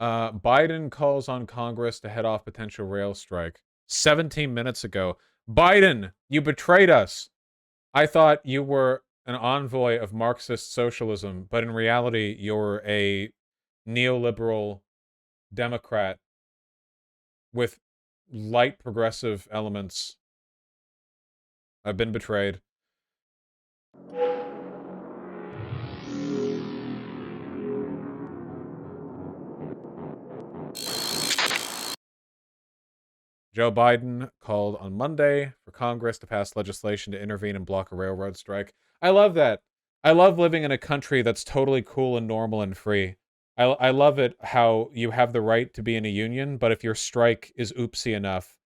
Biden calls on Congress to head off potential rail strike. 17 minutes ago. Biden, you betrayed us. I thought you were an envoy of Marxist socialism, but in reality, you're a neoliberal Democrat with light progressive elements. I've been betrayed. Joe Biden called on Monday for Congress to pass legislation to intervene and block a railroad strike. I love that. I love living in a country that's totally cool and normal and free. I love it how you have the right to be in a union, but if your strike is oopsie enough,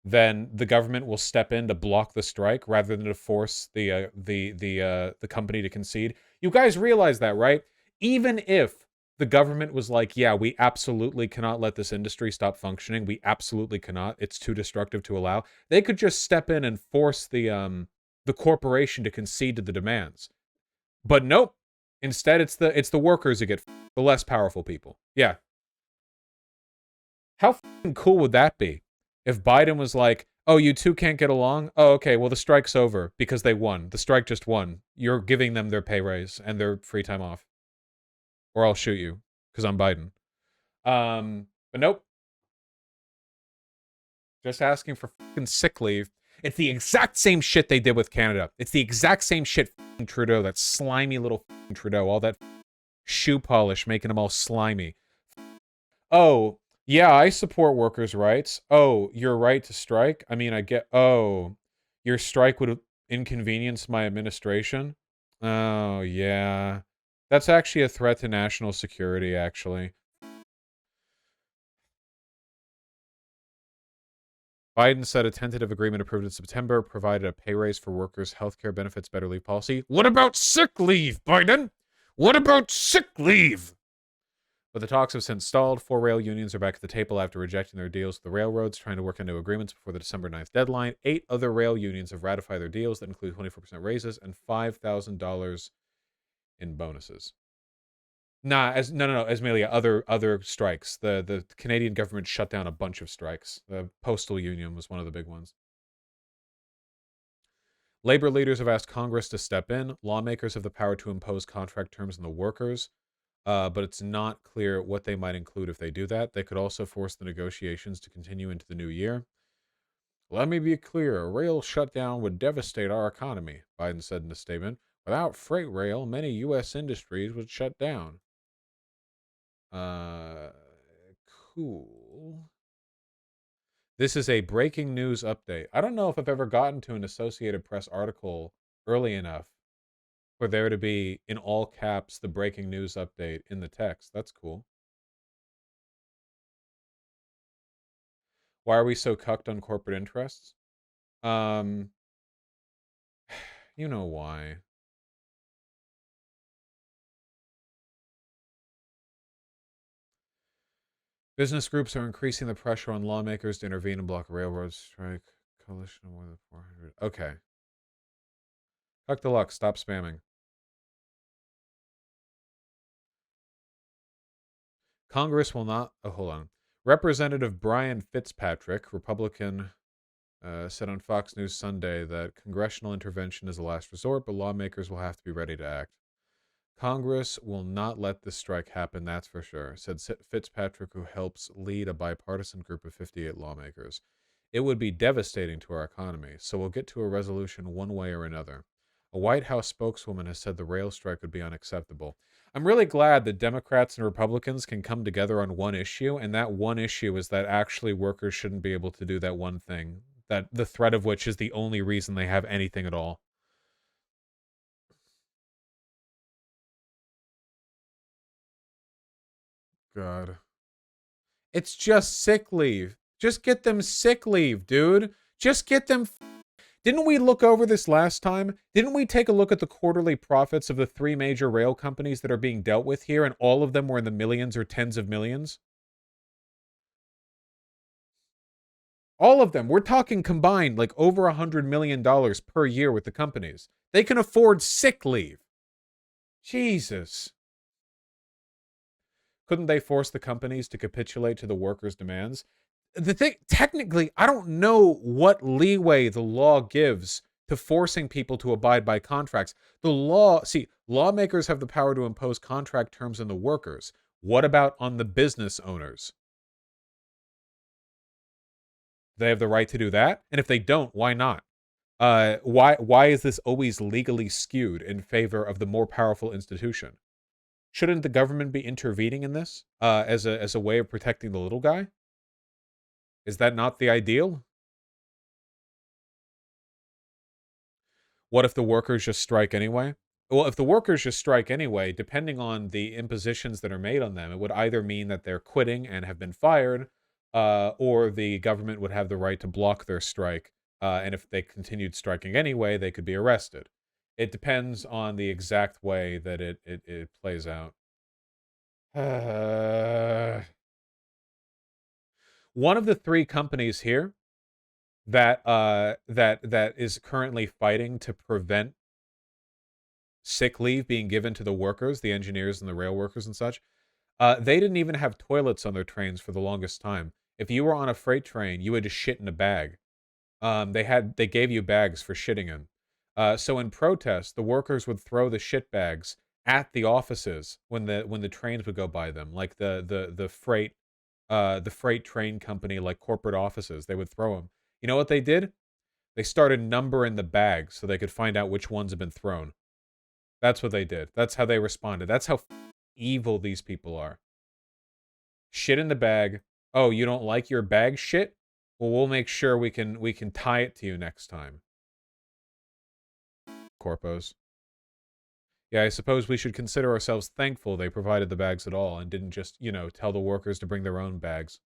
then the government will step in to block the strike rather than to force the company to concede. You guys realize that, right? Even if the government was like, yeah, we absolutely cannot let this industry stop functioning. We absolutely cannot. It's too destructive to allow. They could just step in and force the corporation to concede to the demands. But nope. Instead, it's the workers who get the less powerful people. Yeah. How cool would that be? If Biden was like, oh, you two can't get along? Oh, okay, well, the strike's over because they won. The strike just won. You're giving them their pay raise and their free time off. Or I'll shoot you because I'm Biden. But nope. Just asking for fucking sick leave. It's the exact same shit they did with Canada. It's the exact same shit Trudeau, that slimy little Trudeau, all that shoe polish making them all slimy. Oh, yeah, I support workers' rights. Oh, your right to strike? I mean, I get, oh, your strike would inconvenience my administration? Oh, yeah. That's actually a threat to national security, actually. Biden said a tentative agreement approved in September provided a pay raise for workers, healthcare benefits, better leave policy. What about sick leave, Biden? What about sick leave? But the talks have since stalled. 4 rail unions are back at the table after rejecting their deals with the railroads, trying to work into agreements before the December 9th deadline. 8 other rail unions have ratified their deals that include 24% raises and $5,000 in bonuses. No, Amelia, other strikes. The Canadian government shut down a bunch of strikes. The postal union was one of the big ones. Labor leaders have asked Congress to step in. Lawmakers have the power to impose contract terms on the workers, but it's not clear what they might include if they do that. They could also force the negotiations to continue into the new year. Let me be clear, a rail shutdown would devastate our economy, Biden said in a statement. Without freight rail, many U.S. industries would shut down. Uh, cool. This is a breaking news update. I don't know if I've ever gotten to an Associated Press article early enough for there to be, in all caps, the breaking news update in the text. That's cool. Why are we so cucked on corporate interests? Um, you know why. Business groups are increasing the pressure on lawmakers to intervene and block a railroad strike. Coalition of more than 400. Okay. Cuck the luck. Stop spamming. Congress will not. Oh, hold on. Representative Brian Fitzpatrick, Republican, said on Fox News Sunday that congressional intervention is a last resort, but lawmakers will have to be ready to act. Congress will not let this strike happen, that's for sure, said Fitzpatrick, who helps lead a bipartisan group of 58 lawmakers. It would be devastating to our economy, so we'll get to a resolution one way or another. A White House spokeswoman has said the rail strike would be unacceptable. I'm really glad that Democrats and Republicans can come together on one issue, and that one issue is that actually workers shouldn't be able to do that one thing, that the threat of which is the only reason they have anything at all. God. It's just sick leave. Just get them sick leave, dude. Just get them. Didn't we look over this last time? Didn't we take a look at the quarterly profits of the 3 major rail companies that are being dealt with here, and all of them were in the millions or tens of millions? All of them. We're talking combined like over $100 million per year with the companies. They can afford sick leave. Jesus. Couldn't they force the companies to capitulate to the workers' demands? The thing, technically, I don't know what leeway the law gives to forcing people to abide by contracts. The law, see, lawmakers have the power to impose contract terms on the workers. What about on the business owners? They have the right to do that? And if they don't, why not? Why is this always legally skewed in favor of the more powerful institution? Shouldn't the government be intervening in this as a way of protecting the little guy? Is that not the ideal? What if the workers just strike anyway? Well, if the workers just strike anyway, depending on the impositions that are made on them, it would either mean that they're quitting and have been fired, or the government would have the right to block their strike. And if they continued striking anyway, they could be arrested. It depends on the exact way that it plays out. One of the three companies here that is currently fighting to prevent sick leave being given to the workers, the engineers and the rail workers and such, they didn't even have toilets on their trains for the longest time. If you were on a freight train, you had to shit in a bag. They gave you bags for shitting in. So in protest, the workers would throw the shit bags at the offices when the trains would go by them, like the freight train company, like corporate offices. They would throw them. You know what they did? They started numbering the bags so they could find out which ones had been thrown. That's what they did. That's how they responded. That's how evil these people are. Shit in the bag. Oh, you don't like your bag shit? Well, we'll make sure we can tie it to you next time. Corpos. Yeah, I suppose we should consider ourselves thankful they provided the bags at all and didn't just, tell the workers to bring their own bags.